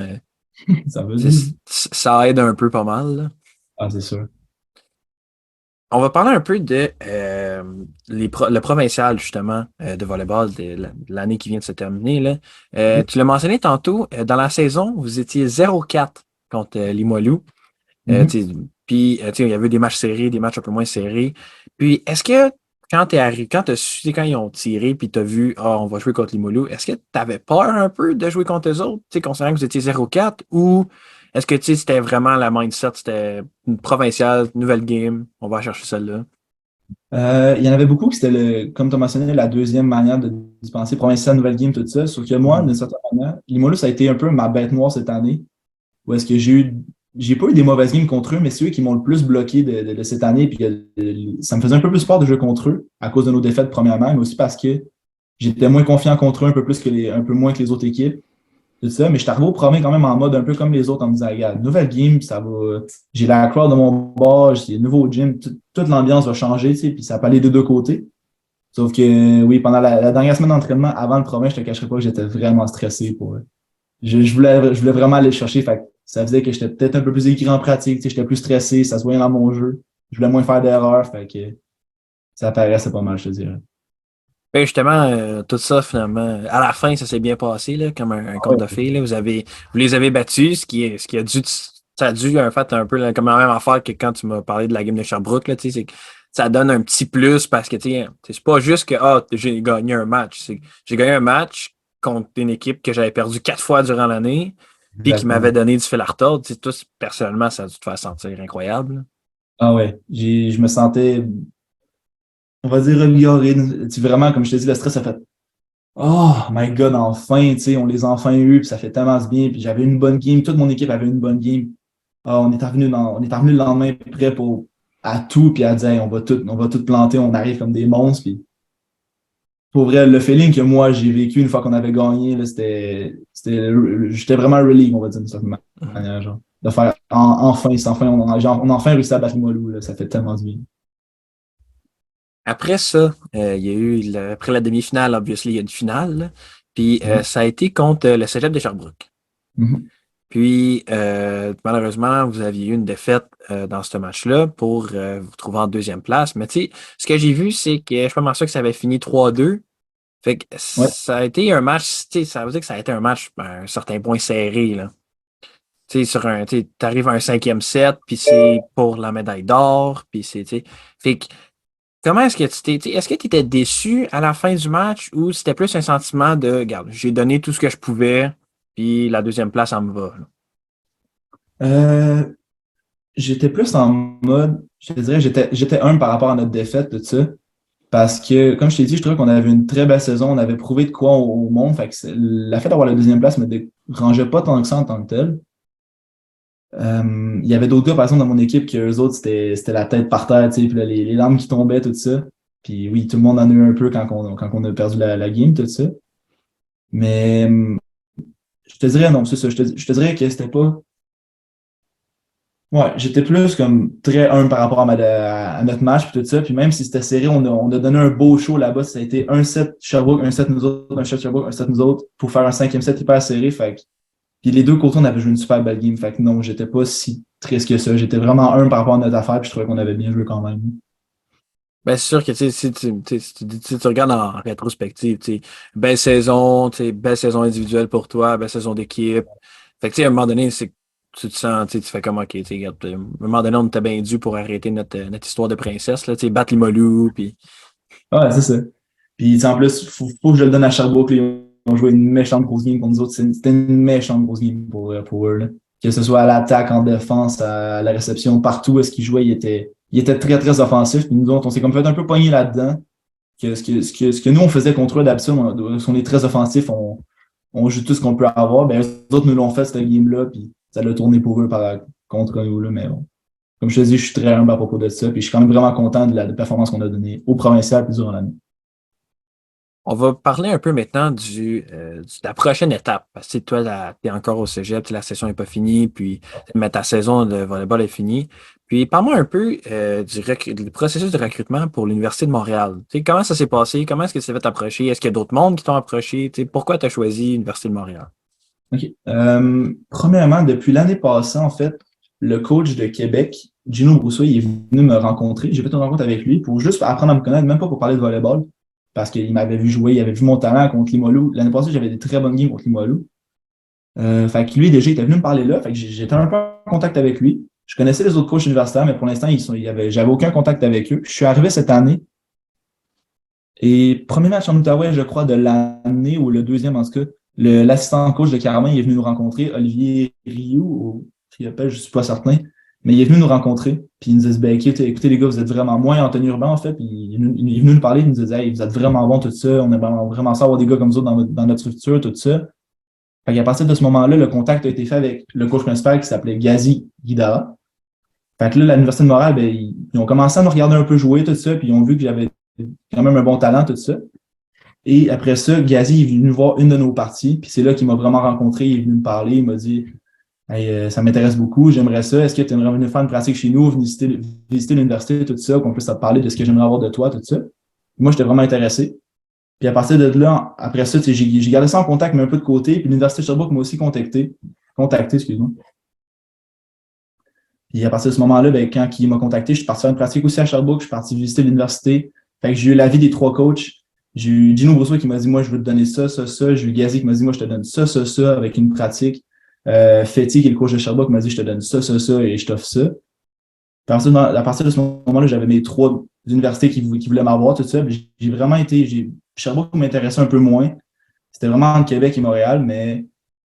Ça veut dire. Ça aide un peu pas mal. Là. Ah, c'est sûr. On va parler un peu de le provincial, justement, de volleyball de l'année qui vient de se terminer. Là. Tu l'as mentionné tantôt, dans la saison, vous étiez 0-4 contre Limoilou. Mhm. Puis, il y avait des matchs serrés, des matchs un peu moins serrés. Puis, est-ce que quand tu es arrivé, quand tu as su, quand ils ont tiré, puis tu as vu, ah, on va jouer contre Limoilou, est-ce que tu avais peur un peu de jouer contre eux autres, considérant que vous étiez 0-4, ou est-ce que c'était vraiment la mindset, c'était une provinciale, nouvelle game, on va chercher celle-là? Il y en avait beaucoup qui c'était comme tu as mentionné, la deuxième manière de dispenser provincial, nouvelle game, tout ça. Sauf que moi, Mhm. d'une certaine manière, Limoilou, ça a été un peu ma bête noire cette année. Où est-ce que j'ai pas eu des mauvaises games contre eux, mais c'est eux qui m'ont le plus bloqué de cette année. Puis ça me faisait un peu plus peur de jouer contre eux à cause de nos défaites premièrement, mais aussi parce que j'étais moins confiant contre eux un peu moins que les autres équipes. tout ça, mais je suis arrivé au premier quand même en mode un peu comme les autres en me disant, regarde, nouvelle game, ça va, j'ai la crowd de mon bord, j'ai le nouveau gym, toute l'ambiance va changer, tu sais, puis ça peut aller de deux côtés. Sauf que, oui, pendant la dernière semaine d'entraînement, avant le premier, je te cacherai pas que j'étais vraiment stressé pour, je voulais vraiment aller le chercher, fait que ça faisait que j'étais peut-être un peu plus écrit en pratique, tu sais, j'étais plus stressé, ça se voyait dans mon jeu, je voulais moins faire d'erreurs, fait que ça paraissait pas mal, je te dirais. Ben justement, tout ça, finalement, à la fin, ça s'est bien passé, là, comme un conte de fées. Là. Vous les avez battus, ce qui a dû, ça a dû, en fait, un peu comme la même affaire que quand tu m'as parlé de la game de Sherbrooke, là, tu sais, c'est que ça donne un petit plus parce que, tu sais, c'est pas juste que, j'ai gagné un match. J'ai gagné un match contre une équipe que j'avais perdu 4 fois durant l'année, puis qui m'avait Exactement. donné du fil à retordre. Tu sais, toi, personnellement, ça a dû te faire sentir incroyable. Ah ouais, je me sentais, on va dire, amélioré. Tu sais, vraiment, comme je te dis, le stress a fait oh my God, enfin, tu sais, on les a enfin eu, puis ça fait tellement de bien. Puis j'avais une bonne game, toute mon équipe avait une bonne game. Ah, on est revenu le lendemain prêt pour à tout, puis à dire hey, on va tout planter, on arrive comme des monstres. Puis pour vrai, le feeling que moi j'ai vécu une fois qu'on avait gagné, là, j'étais vraiment relieved, on va dire d'une certaine Mhm. manière, genre. De faire enfin, on a enfin réussi à battre Limoilou, là, ça fait tellement du bien. Après ça, il y a eu, après la demi-finale, obviously, il y a une finale. Là. Puis Ouais. ça a été contre le Cégep de Sherbrooke. Mhm. Puis malheureusement, vous aviez eu une défaite dans ce match-là pour vous trouver en deuxième place. Mais tu sais, ce que j'ai vu, c'est que je suis pas mal sûr que ça avait fini 3-2. Fait que Ouais. ça a été un match, tu sais, ça veut dire que ça a été un match à un certain point serré, là. Tu sais, tu arrives à un cinquième set, puis c'est pour la médaille d'or, puis c'est, tu sais. Fait que comment est-ce que est-ce que tu étais déçu à la fin du match ou c'était plus un sentiment de, regarde, j'ai donné tout ce que je pouvais, puis la deuxième place, en me va, là. Euh, J'étais plus en mode, je te dirais, j'étais humble par rapport à notre défaite, tout ça. Parce que, comme je t'ai dit, je trouvais qu'on avait une très belle saison, on avait prouvé de quoi au monde. Fait que la fait d'avoir la deuxième place me dérangeait pas tant que ça en tant que tel. Il y avait d'autres gars, par exemple, dans mon équipe, que eux autres, c'était la tête par terre, tu sais, puis là, les larmes qui tombaient, tout ça. Puis oui, tout le monde en a eu un peu quand on a perdu la game, tout ça. Mais je te dirais non, c'est ça. Je te dirais que c'était pas. Ouais, j'étais plus comme très humble par rapport à notre match puis tout ça. Puis même si c'était serré, on a donné un beau show là-bas. Ça a été un set Sherbrooke, un set nous autres, un set Sherbrooke, un set nous autres pour faire un cinquième set hyper serré. Puis les deux côtés, on avait joué une super belle game. Fait que non, j'étais pas si triste que ça. J'étais vraiment humble par rapport à notre affaire puis je trouvais qu'on avait bien joué quand même. Ben, c'est sûr que si tu regardes en rétrospective, belle saison, belle saison individuelle pour toi, belle saison d'équipe. Fait que, à un moment donné, c'est que tu te sens, tu fais comme, OK, regarde, à un moment donné, on était bien dû pour arrêter notre histoire de princesse, là, battre les Molou, puis Ouais, c'est ça. Puis, tu sais, en plus, faut que je le donne à Sherbrooke. Là. Ils ont joué une méchante grosse game contre nous autres. C'était une méchante grosse game pour eux. Là. Que ce soit à l'attaque, en défense, à la réception, partout où est-ce qu'ils jouaient, ils étaient très, très offensifs. Puis nous autres, on s'est comme fait un peu pogner là-dedans. Ce que nous, on faisait contre eux d'habitude, on est très offensif, on joue tout ce qu'on peut avoir. Ben, eux autres nous l'ont fait, cette game-là. Puis ça l'a tourné pour eux contre nous. Là, mais bon. Comme je te dis, je suis très humble à propos de ça. Puis je suis quand même vraiment content de la performance qu'on a donnée au provincial puis durant l'année. on va parler un peu maintenant de la prochaine étape. Parce que toi, tu es encore au cégep, la session n'est pas finie, puis mais ta saison de volleyball est finie. Puis parle-moi un peu du processus de recrutement pour l'Université de Montréal. Comment ça s'est passé? Comment est-ce que tu t'es fait approcher? Est-ce qu'il y a d'autres mondes qui t'ont approché? Pourquoi tu as choisi l'Université de Montréal? OK. Premièrement, depuis l'année passée, en fait, le coach de Québec, Gino Brousseau, il est venu me rencontrer. J'ai fait une rencontre avec lui pour juste apprendre à me connaître, même pas pour parler de volleyball, parce qu'il m'avait vu jouer, il avait vu mon talent contre Limoilou. L'année passée, j'avais des très bonnes games contre Limoilou. Fait que lui, déjà, il était venu me parler là. Fait que j'étais un peu en contact avec lui. Je connaissais les autres coachs universitaires, mais pour l'instant, j'avais aucun contact avec eux. Je suis arrivé cette année et premier match en Outaouais, je crois, de l'année ou le deuxième en tout cas, l'assistant coach de Caraman, il est venu nous rencontrer, Olivier Rioux, ou je ne suis pas certain, mais il est venu nous rencontrer, puis il nous disait, ben, écoutez, les gars, vous êtes vraiment moins en tenue urbaine, en fait, puis il est venu nous parler, il nous disait, hey, vous êtes vraiment bons, tout ça, on est vraiment, vraiment ça avoir des gars comme vous autres dans notre structure, tout ça. Fait qu'à partir de ce moment-là, le contact a été fait avec le coach principal qui s'appelait Gazi Guidara. Fait que là, l'Université de Montréal, ben, ils ont commencé à me regarder un peu jouer, tout ça, puis ils ont vu que j'avais quand même un bon talent, tout ça. Et après ça, Gazi est venu voir une de nos parties, puis c'est là qu'il m'a vraiment rencontré, il est venu me parler, il m'a dit hey, ça m'intéresse beaucoup, j'aimerais ça. Est-ce que tu aimerais venir faire une pratique chez nous, visiter l'université, tout ça, qu'on puisse te parler de ce que j'aimerais avoir de toi, tout ça. Moi, j'étais vraiment intéressé. Puis à partir de là, après ça, j'ai gardé ça en contact, mais un peu de côté. Puis l'Université de Sherbrooke m'a aussi contacté, excuse-moi. Puis à partir de ce moment-là, ben, quand il m'a contacté, je suis parti faire une pratique aussi à Sherbrooke, je suis parti visiter l'université. Fait que j'ai eu l'avis des 3 coachs. J'ai eu Gino Brousseau qui m'a dit, moi, je veux te donner ça, ça, ça. J'ai eu Gazi qui m'a dit, moi, je te donne ça, ça, ça, avec une pratique. Fetty, qui est le coach de Sherbrooke, m'a dit, je te donne ça, ça, ça, et je t'offre ça. À partir de ce moment-là, j'avais mes 3 universités qui voulaient m'avoir, tout ça. Puis j'ai vraiment été, Sherbrooke m'intéressait un peu moins. C'était vraiment entre Québec et Montréal, mais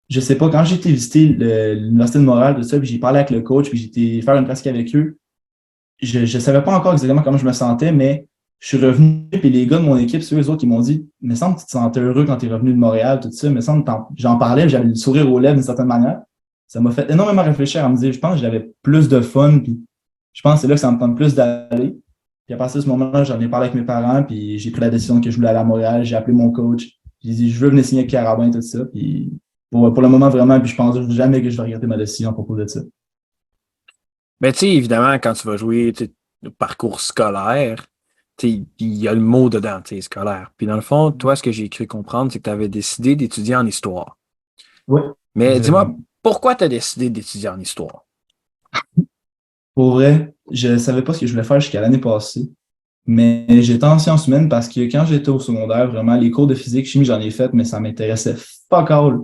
je sais pas, quand j'ai été visiter l'Université de Montréal, tout ça, puis j'ai parlé avec le coach, puis j'ai été faire une pratique avec eux, je savais pas encore exactement comment je me sentais, mais je suis revenu, puis les gars de mon équipe, c'est eux autres qui m'ont dit, il me semble que tu te sentais heureux quand tu es revenu de Montréal, tout ça, il me semble que j'en parlais, j'avais le sourire aux lèvres d'une certaine manière. Ça m'a fait énormément réfléchir à me dire, je pense que j'avais plus de fun, puis je pense que c'est là que ça me tente plus d'aller. Puis à partir de ce moment-là, j'en ai parlé avec mes parents, puis j'ai pris la décision que je voulais aller à Montréal, j'ai appelé mon coach, j'ai dit, je veux venir signer avec Carabin, tout ça, puis pour le moment, vraiment, puis je pense jamais que je vais regretter ma décision à propos de ça. Ben, tu sais, évidemment, quand tu vas jouer le parcours scolaire, tu sais, il y a le mot dedans, tu sais, scolaire. Puis dans le fond, toi, ce que j'ai cru comprendre, c'est que tu avais décidé d'étudier en histoire. Oui, Mais dis-moi, exactement. pourquoi tu as décidé d'étudier en histoire? Pour vrai, je savais pas ce que je voulais faire jusqu'à l'année passée, mais j'étais en sciences humaines parce que quand j'étais au secondaire, vraiment, les cours de physique, chimie, j'en ai fait, mais ça m'intéressait fuck all.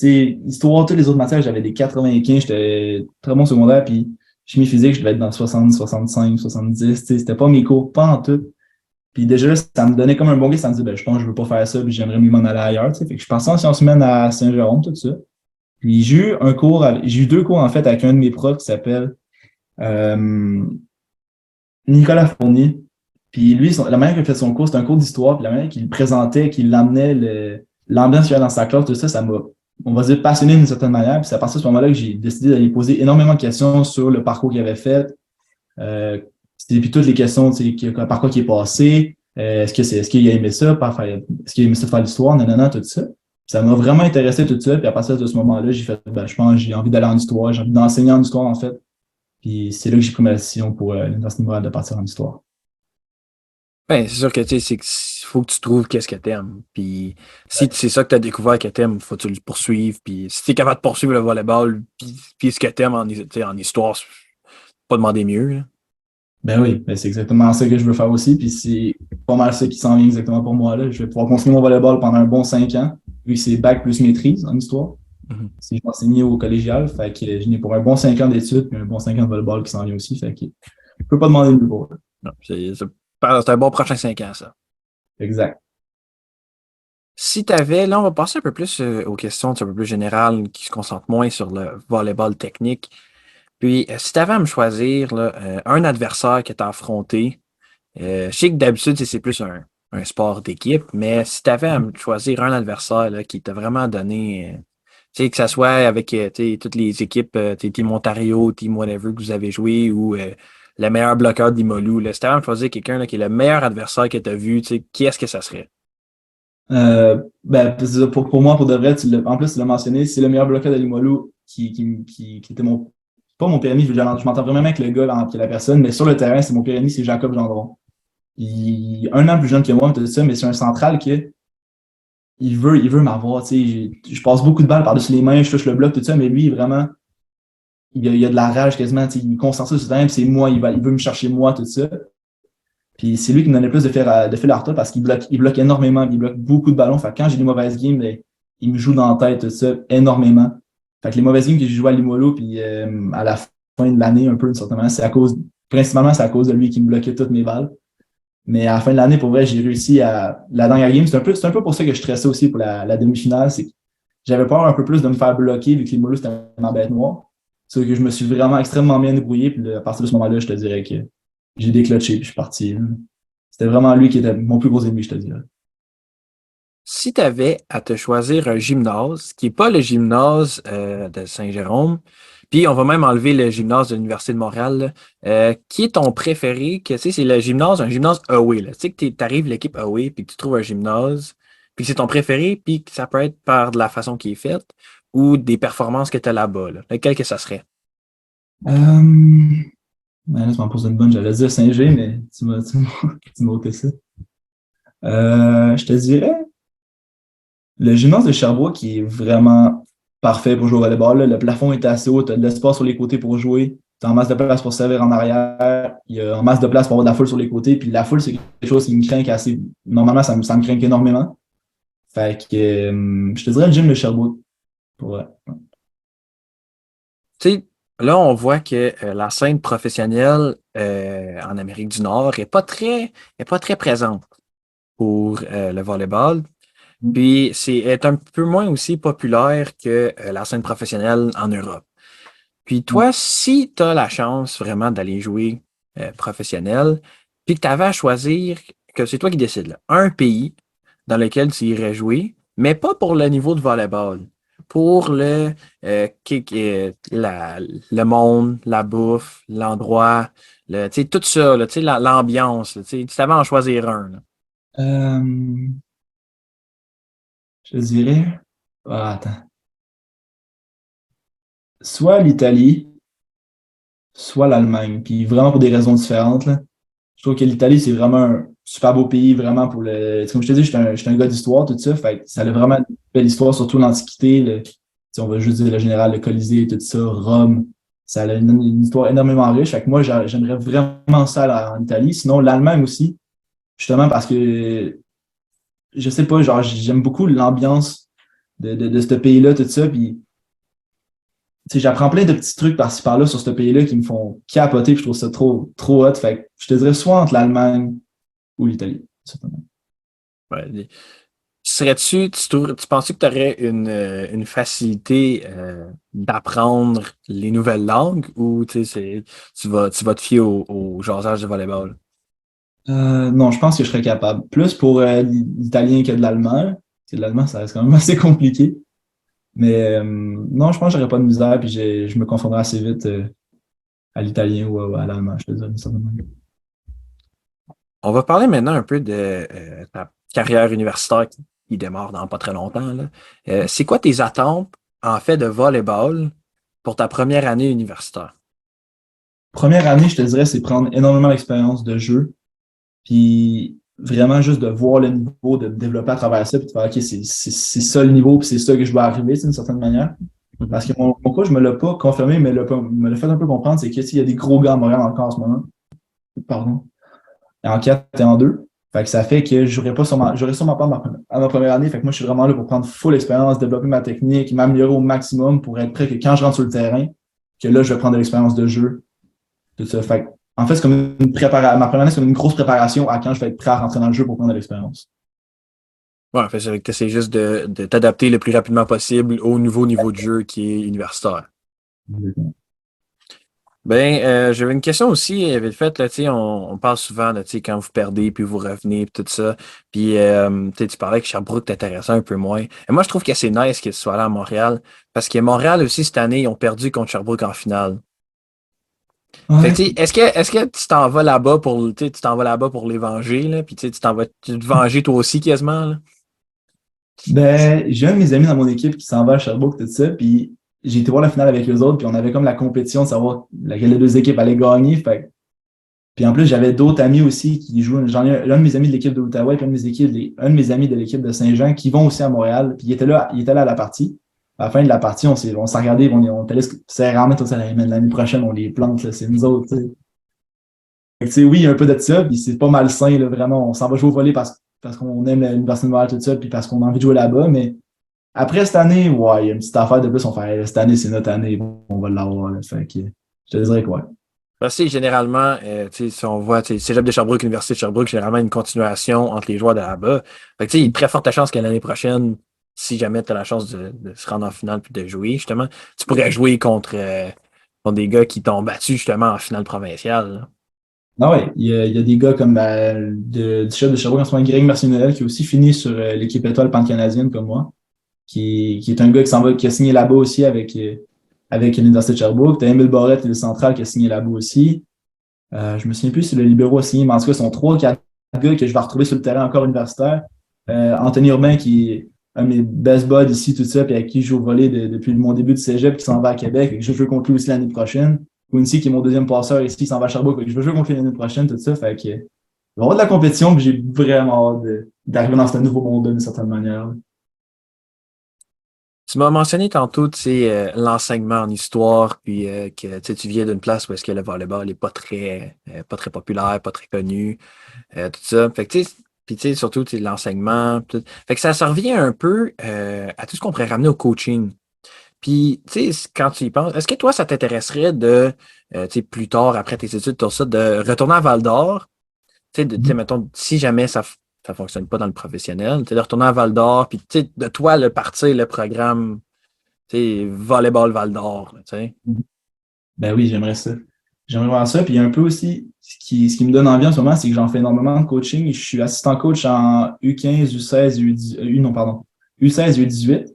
Tu sais, histoire, toutes les autres matières, j'avais des 95, j'étais très bon secondaire, puis chimie physique, je devais être dans 60, 65, 70, tu sais, c'était pas mes cours, pas en tout. Puis déjà, là, ça me donnait comme un bon gars, ça me dit, ben, je pense que je veux pas faire ça, puis j'aimerais mieux m'en aller ailleurs, tu sais. Fait que je suis parti en sciences humaines à Saint-Jérôme, tout ça. Puis j'ai eu 2 cours, en fait, avec un de mes profs qui s'appelle euh, Nicolas Fournier. Puis lui, la manière qu'il a fait son cours, c'était un cours d'histoire, puis la manière qu'il le présentait, qu'il l'amenait, l'ambiance qu'il y avait dans sa classe, tout ça, ça m'a, on va dire, passionné d'une certaine manière. Puis c'est à partir de ce moment-là que j'ai décidé d'aller poser énormément de questions sur le parcours qu'il avait fait, euh, puis toutes les questions, tu sais, par quoi il est passé, est-ce qu'il a aimé ça, est-ce qu'il a aimé ça faire l'histoire, nanana, tout ça. Ça m'a vraiment intéressé tout ça. Puis à partir de ce moment-là, j'ai fait, ben, je pense, j'ai envie d'aller en histoire, j'ai envie d'enseigner en histoire, en fait. Puis c'est là que j'ai pris ma décision pour l'Université de Montréal de partir en histoire. Ben, c'est sûr que tu sais, c'est qu'il faut que tu trouves qu'est-ce que t'aimes. Puis si c'est ça que tu as découvert que t'aimes, faut que tu le poursuives. Puis si tu es capable de poursuivre le volleyball, puis ce que t'aimes en histoire, c'est pas demander mieux, là. Ben oui, ben c'est exactement ça que je veux faire aussi. Puis c'est pas mal ça qui s'en vient exactement pour moi. Là. Je vais pouvoir continuer mon volleyball pendant un bon 5 ans, vu que c'est bac plus maîtrise en histoire. Mhm. Si je m'enseignais au collégial, fait que je n'ai pour un bon 5 ans d'études, puis un bon 5 ans de volleyball qui s'en vient aussi. Fait que je peux pas demander mieux pour. Non, c'est un bon prochain 5 ans, ça. Exact. Si tu avais, là, on va passer un peu plus aux questions un peu plus générales qui se concentrent moins sur le volleyball technique. Puis, si tu avais à me choisir là, un adversaire que tu as affronté, je sais que d'habitude, c'est plus un sport d'équipe, mais si tu avais à me choisir un adversaire là, qui t'a vraiment donné, tu sais, que ça soit avec tu sais, toutes les équipes, Team Ontario, Team whatever que vous avez joué, ou le meilleur bloqueur d'Imolu, là, si tu avais à me choisir quelqu'un là, qui est le meilleur adversaire que tu as vu, tu sais, qui est-ce que ça serait? Ben, pour moi, pour de vrai, en plus, tu l'as mentionné, c'est le meilleur bloqueur de Limoilou qui était pas mon pire ami, je m'entends vraiment avec le gars, qui est la personne, mais sur le terrain, c'est mon pire ami, c'est Jacob Gendron. Il est 1 an plus jeune que moi, tout ça, mais c'est un central que il veut m'avoir, tu sais, je passe beaucoup de balles par-dessus les mains, je touche le bloc, tout ça, mais lui, vraiment, il a de la rage quasiment, tu sais, il est concentré sur le terrain, puis c'est moi, il veut me chercher moi, tout ça. Puis c'est lui qui me donnait plus de fil à retard parce qu'il bloque énormément, il bloque beaucoup de ballons. Fait que quand j'ai des mauvaises games, ben, il me joue dans la tête, tout ça, énormément. Fait que les mauvaises games que j'ai jouées à Limoilou, puis à la fin de l'année, un peu, d'une certaine manière, principalement, c'est à cause de lui qui me bloquait toutes mes balles. Mais à la fin de l'année, pour vrai, j'ai réussi la dernière game. C'est un peu pour ça que je stressais aussi pour la demi-finale. C'est que j'avais peur un peu plus de me faire bloquer vu que Limoilou, c'était ma bête noire. C'est que je me suis vraiment extrêmement bien débrouillé. Puis à partir de ce moment-là, je te dirais que j'ai déclenché, puis je suis parti. C'était vraiment lui qui était mon plus gros ennemi, je te dirais. Si tu avais à te choisir un gymnase, qui n'est pas le gymnase de Saint-Jérôme, puis on va même enlever le gymnase de l'Université de Montréal, là, qui est ton préféré, que tu sais, c'est un gymnase away. Là. Tu sais que tu arrives l'équipe away, puis que tu trouves un gymnase. puis que c'est ton préféré, puis que ça peut être par de la façon qui est faite ou des performances que tu as là-bas. Là. Lequel que ça serait? Euh, là, tu m'en poses une bonne, j'allais dire Saint-G, mais tu m'as ôté ça. Je te dirais le gymnase de Sherbrooke qui est vraiment parfait pour jouer au volleyball. Là. Le plafond est assez haut, tu as de l'espace sur les côtés pour jouer, tu as en masse de place pour servir en arrière, il y a en masse de place pour avoir de la foule sur les côtés, puis la foule, c'est quelque chose qui me craint assez. Normalement, ça me craint énormément. Fait que je te dirais le gym de Sherbrooke. Ouais. Tu sais, là, on voit que la scène professionnelle en Amérique du Nord est pas très présente pour le volleyball. Puis est un peu moins aussi populaire que la scène professionnelle en Europe. Puis toi, si tu as la chance vraiment d'aller jouer professionnel, puis que tu avais à choisir, que c'est toi qui décides, là, un pays dans lequel tu irais jouer, mais pas pour le niveau de volleyball, pour le monde, la bouffe, l'endroit, tout ça, là, l'ambiance. Là, tu t'avais à en choisir un. Là. Euh, je dirais. Attends. Soit l'Italie, soit l'Allemagne. Puis vraiment pour des raisons différentes. Là. Je trouve que l'Italie, c'est vraiment un super beau pays, vraiment pour le. Comme je te dis, je suis un gars d'histoire, tout ça. Fait que ça a vraiment une belle histoire, surtout l'Antiquité. On va juste dire le général, le Colisée, tout ça, Rome. Ça a une histoire énormément riche. Fait que moi, j'aimerais vraiment ça en Italie. Sinon, l'Allemagne aussi, justement parce que je sais pas, genre, j'aime beaucoup l'ambiance de ce pays-là, tout ça. Puis j'apprends plein de petits trucs par-ci par-là sur ce pays-là qui me font capoter, puis je trouve ça trop hot. Fait que je te dirais soit entre l'Allemagne ou l'Italie, certainement. Ouais. Tu penses que tu aurais une facilité d'apprendre les nouvelles langues ou tu vas te fier au jasage de volleyball? Non, je pense que je serais capable. Plus pour l'italien que de l'allemand. Parce que l'allemand, ça reste quand même assez compliqué. Mais non, je pense que j'aurais pas de misère, puis je me confondrais assez vite à l'italien ou à l'allemand, je te dirais, certainement. On va parler maintenant un peu de ta carrière universitaire qui démarre dans pas très longtemps. Là. C'est quoi tes attentes en fait de volleyball pour ta première année universitaire? Première année, je te dirais, c'est prendre énormément d'expérience de jeu, puis vraiment juste de voir le niveau, de me développer à travers ça, puis de faire, OK, c'est ça le niveau, puis c'est ça que je dois arriver, d'une certaine manière. Parce que mon coach ne me l'a pas confirmé, mais me l'a fait un peu comprendre, c'est qu'il y a des gros gars à Montréal encore en ce moment. Pardon. En 4 et en 2. Fait que ça fait que j'aurais sûrement pas à ma première année. Fait que moi, je suis vraiment là pour prendre full expérience, développer ma technique, m'améliorer au maximum pour être prêt que quand je rentre sur le terrain, que là, je vais prendre de l'expérience de jeu. Tout ça. Fait que, en fait, c'est comme ma première année, c'est comme une grosse préparation à quand je vais être prêt à rentrer dans le jeu pour prendre de l'expérience. Ouais, en fait, c'est que tu essaies juste de t'adapter le plus rapidement possible au nouveau niveau de jeu qui est universitaire. Ben, j'avais une question aussi, vite fait, là, on parle souvent, là, quand vous perdez, puis vous revenez, puis tout ça. Puis, tu parlais que Sherbrooke t'intéressait un peu moins. Et moi, je trouve que c'est nice que tu sois là à Montréal, parce que Montréal aussi, cette année, ils ont perdu contre Sherbrooke en finale. Fait Ouais. que, est-ce que tu t'en vas là-bas pour, tu t'en vas là-bas pour les venger, là, puis tu t'en vas te venger toi aussi quasiment, là? Ben, j'ai un de mes amis dans mon équipe qui s'en va à Sherbrooke, tout ça, puis j'ai été voir la finale avec les autres, puis on avait comme la compétition de savoir laquelle des deux équipes allait gagner. Fait puis en plus, j'avais d'autres amis aussi qui jouent. J'en ai un de mes amis de l'équipe de Outaouais, puis un de mes amis de l'équipe de Saint-Jean qui vont aussi à Montréal. Puis il était là à la partie. À la fin de la partie, on s'est regardé, on était là, c'est rarement tout ça, l'année prochaine, on les plante, là, c'est nous autres. T'sais. Fait que, oui, il y a un peu de ça, puis c'est pas malsain, là, vraiment. On s'en va jouer au volley parce qu'on aime l'Université de Montréal, tout ça, puis parce qu'on a envie de jouer là-bas. Mais après cette année, ouais, il y a une petite affaire de plus. On fait, cette année, c'est notre année, on va l'avoir. Là. Fait que, je te dirais quoi. Parce que généralement, si on voit Cégep de Sherbrooke, Université de Sherbrooke, généralement une continuation entre les joueurs de là-bas. Fait que, il y a une très forte chance que l'année prochaine, si jamais tu as la chance de se rendre en finale puis de jouer, justement, tu pourrais jouer contre des gars qui t'ont battu justement en finale provinciale. Là. Ah ouais, il y a des gars comme du chef de Sherbrooke en ce moment, Greg Mercier-Noël, qui a aussi fini sur l'équipe étoile pan-canadienne comme moi, qui est un gars qui a signé là-bas aussi avec l'Université de Sherbrooke. T'as Emile Borette, le central, qui a signé là-bas aussi. Je me souviens plus si le libéraux a signé, mais en tout cas, ce sont 3 ou 4 gars que je vais retrouver sur le terrain encore universitaire. Anthony Urbain, qui est un de mes best buds ici, tout ça, puis avec qui je joue au volley depuis mon début de cégep, qui s'en va à Québec, et que je veux jouer contre lui aussi l'année prochaine. Quincy, qui est mon deuxième passeur ici, qui s'en va à Sherbrooke, et que je veux jouer contre lui l'année prochaine, tout ça. Fait que, il va y avoir de la compétition, puis j'ai vraiment hâte d'arriver dans ce nouveau monde d'une certaine manière. Tu m'as mentionné tantôt, tu sais, l'enseignement en histoire, puis que tu viens d'une place où est-ce que le volleyball n'est pas très populaire, pas très connu, tout ça. Fait que, tu sais, puis tu sais, surtout, tu sais, l'enseignement, tout. Fait que ça revient un peu à tout ce qu'on pourrait ramener au coaching. Puis, tu sais, quand tu y penses, est-ce que toi, ça t'intéresserait de, tu sais, plus tard, après tes études, tout ça, de retourner à Val d'Or, tu sais, mettons, si jamais ça fonctionne pas dans le professionnel, tu sais, de retourner à Val d'Or, puis, tu sais, de toi, le partir, le programme, tu sais, volleyball Val d'Or, tu sais. Ben oui, j'aimerais ça. J'aimerais voir ça. Puis il y a un peu aussi, ce qui me donne envie en ce moment, c'est que j'en fais énormément de coaching. Je suis assistant coach en U15, U16, non, pardon, U16, U18,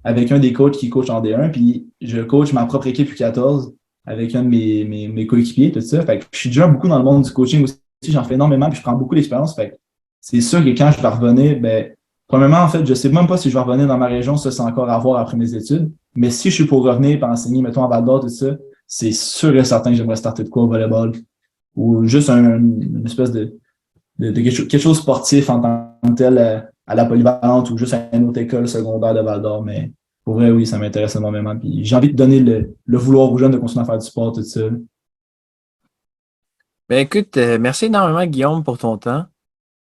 avec un des coachs qui coach en D1. Puis je coach ma propre équipe U14 avec un de mes coéquipiers, tout ça. Fait que je suis déjà beaucoup dans le monde du coaching aussi. J'en fais énormément, puis je prends beaucoup d'expérience. Fait que c'est sûr que quand je vais revenir, ben, premièrement, en fait, je sais même pas si je vais revenir dans ma région, ça c'est encore à voir après mes études. Mais si je suis pour revenir et enseigner, mettons, à Val d'Or, tout ça, c'est sûr et certain que j'aimerais starter de quoi au volleyball. Ou juste une espèce de quelque chose de sportif en tant que tel à la polyvalente ou juste à une autre école secondaire de Val d'Or. Mais pour vrai, oui, ça m'intéresse énormément. Puis j'ai envie de donner le vouloir aux jeunes de continuer à faire du sport, tout ça. Ben écoute, merci énormément, Guillaume, pour ton temps.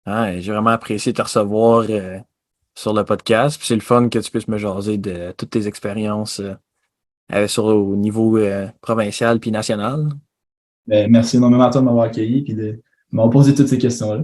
Hein, j'ai vraiment apprécié te recevoir sur le podcast. Puis c'est le fun que tu puisses me jaser de toutes tes expériences au niveau provincial puis national. Mais merci énormément à toi de m'avoir accueilli et de m'avoir posé toutes ces questions-là.